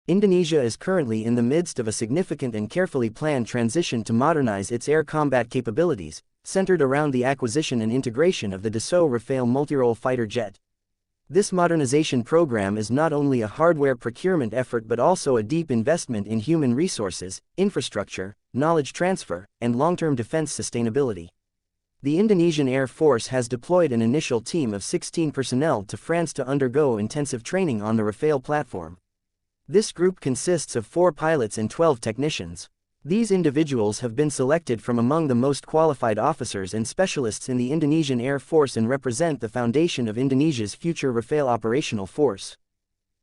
Indonesia is currently in the midst of a significant and carefully planned transition to modernize its air combat capabilities, centered around the acquisition and integration of the Dassault Rafale multirole fighter jet. This modernization program is not only a hardware procurement effort but also a deep investment in human resources, infrastructure, knowledge transfer, and long-term defense sustainability. The Indonesian Air Force has deployed an initial team of 16 personnel to France to undergo intensive training on the Rafale platform. This group consists of 4 pilots and 12 technicians. These individuals have been selected from among the most qualified officers and specialists in the Indonesian Air Force and represent the foundation of Indonesia's future Rafale operational force.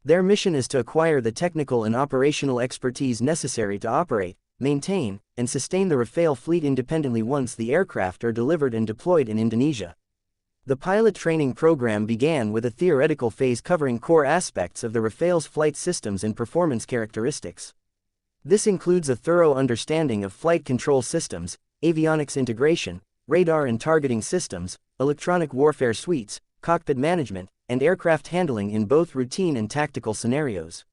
Their mission is to acquire the technical and operational expertise necessary to operate, maintain, and sustain the Rafale fleet independently once the aircraft are delivered and deployed in Indonesia. The pilot training program began with a theoretical phase covering core aspects of the Rafale's flight systems and performance characteristics. This includes a thorough understanding of flight control systems, avionics integration, radar and targeting systems, electronic warfare suites, cockpit management, and aircraft handling in both routine and tactical scenarios.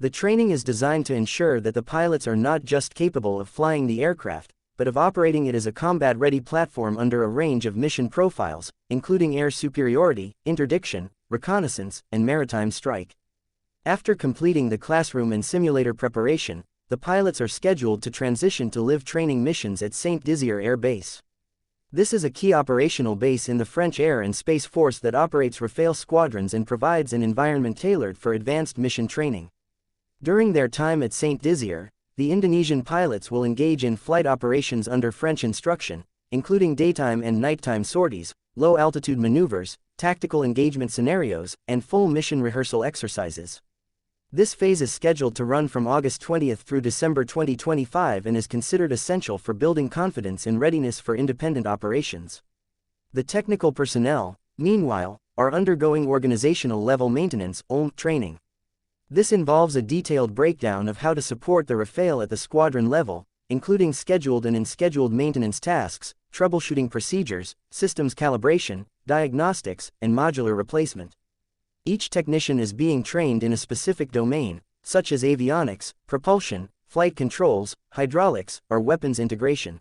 The training is designed to ensure that the pilots are not just capable of flying the aircraft, but of operating it as a combat-ready platform under a range of mission profiles, including air superiority, interdiction, reconnaissance, and maritime strike. After completing the classroom and simulator preparation, the pilots are scheduled to transition to live training missions at Saint-Dizier Air Base. This is a key operational base in the French Air and Space Force that operates Rafale squadrons and provides an environment tailored for advanced mission training. During their time at Saint-Dizier, the Indonesian pilots will engage in flight operations under French instruction, including daytime and nighttime sorties, low-altitude maneuvers, tactical engagement scenarios, and full mission rehearsal exercises. This phase is scheduled to run from August 20 through December 2025 and is considered essential for building confidence and readiness for independent operations. The technical personnel, meanwhile, are undergoing organizational-level maintenance training. This involves a detailed breakdown of how to support the Rafale at the squadron level, including scheduled and unscheduled maintenance tasks, troubleshooting procedures, systems calibration, diagnostics, and modular replacement. Each technician is being trained in a specific domain, such as avionics, propulsion, flight controls, hydraulics, or weapons integration.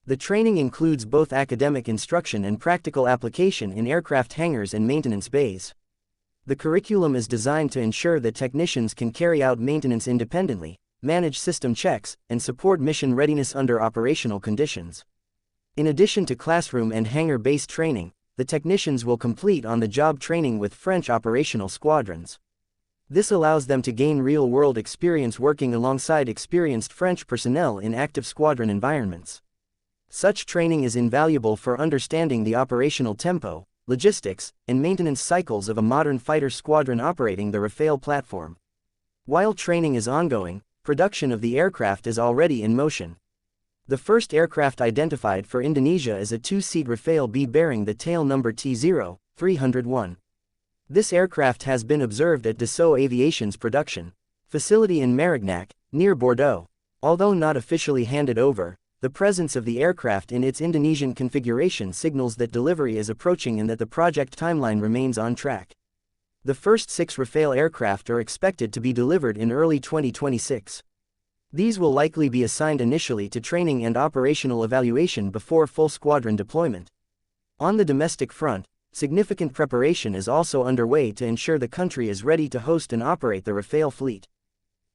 The training includes both academic instruction and practical application in aircraft hangars and maintenance bays. The curriculum is designed to ensure that technicians can carry out maintenance independently, manage system checks, and support mission readiness under operational conditions. In addition to classroom and hangar-based training, the technicians will complete on-the-job training with French operational squadrons. This allows them to gain real-world experience working alongside experienced French personnel in active squadron environments. Such training is invaluable for understanding the operational tempo, logistics, and maintenance cycles of a modern fighter squadron operating the Rafale platform. While training is ongoing, production of the aircraft is already in motion. The first aircraft identified for Indonesia is a 2-seat Rafale B bearing the tail number T-0301. This aircraft has been observed at Dassault Aviation's production facility in Merignac, near Bordeaux. Although not officially handed over, the presence of the aircraft in its Indonesian configuration signals that delivery is approaching and that the project timeline remains on track. The first 6 Rafale aircraft are expected to be delivered in early 2026. These will likely be assigned initially to training and operational evaluation before full squadron deployment. On the domestic front, significant preparation is also underway to ensure the country is ready to host and operate the Rafale fleet.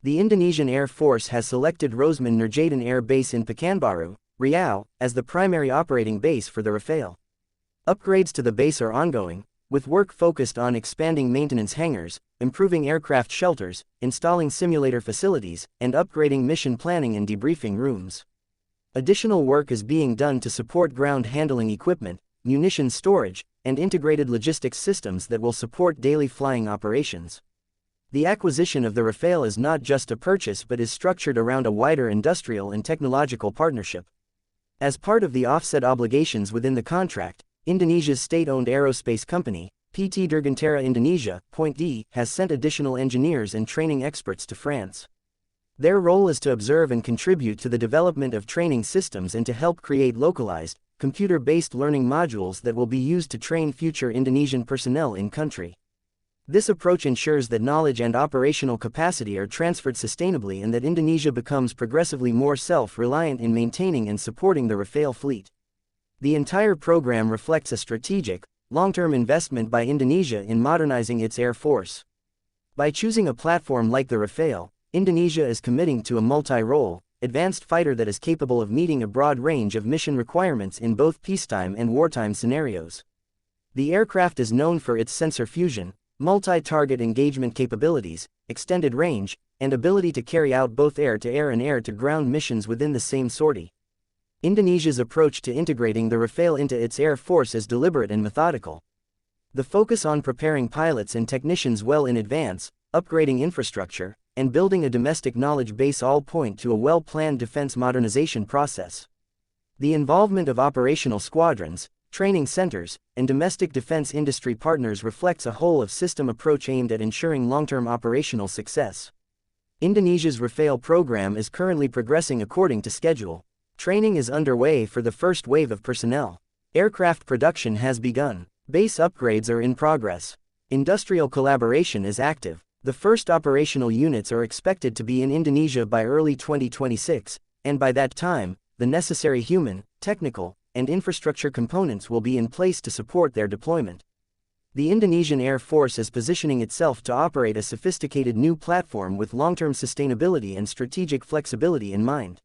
The Indonesian Air Force has selected Rosman Nurjadin Air Base in Pekanbaru, Riau, as the primary operating base for the Rafale. Upgrades to the base are ongoing, with work focused on expanding maintenance hangars, improving aircraft shelters, installing simulator facilities, and upgrading mission planning and debriefing rooms. Additional work is being done to support ground handling equipment, munitions storage, and integrated logistics systems that will support daily flying operations. The acquisition of the Rafale is not just a purchase but is structured around a wider industrial and technological partnership. As part of the offset obligations within the contract, Indonesia's state-owned aerospace company, PT Dirgantara Indonesia, Point D, has sent additional engineers and training experts to France. Their role is to observe and contribute to the development of training systems and to help create localized, computer-based learning modules that will be used to train future Indonesian personnel in country. This approach ensures that knowledge and operational capacity are transferred sustainably and that Indonesia becomes progressively more self-reliant in maintaining and supporting the Rafale fleet. The entire program reflects a strategic, long-term investment by Indonesia in modernizing its air force. By choosing a platform like the Rafale, Indonesia is committing to a multi-role, advanced fighter that is capable of meeting a broad range of mission requirements in both peacetime and wartime scenarios. The aircraft is known for its sensor fusion, multi-target engagement capabilities, extended range, and ability to carry out both air-to-air and air-to-ground missions within the same sortie. Indonesia's approach to integrating the Rafale into its air force is deliberate and methodical. The focus on preparing pilots and technicians well in advance, upgrading infrastructure, and building a domestic knowledge base all point to a well-planned defense modernization process. The involvement of operational squadrons, training centers, and domestic defense industry partners reflects a whole-of-system approach aimed at ensuring long-term operational success. Indonesia's Rafale program is currently progressing according to schedule. Training is underway for the first wave of personnel. Aircraft production has begun. Base upgrades are in progress. Industrial collaboration is active. The first operational units are expected to be in Indonesia by early 2026, and by that time, the necessary human, technical, and infrastructure components will be in place to support their deployment. The Indonesian Air Force is positioning itself to operate a sophisticated new platform with long-term sustainability and strategic flexibility in mind.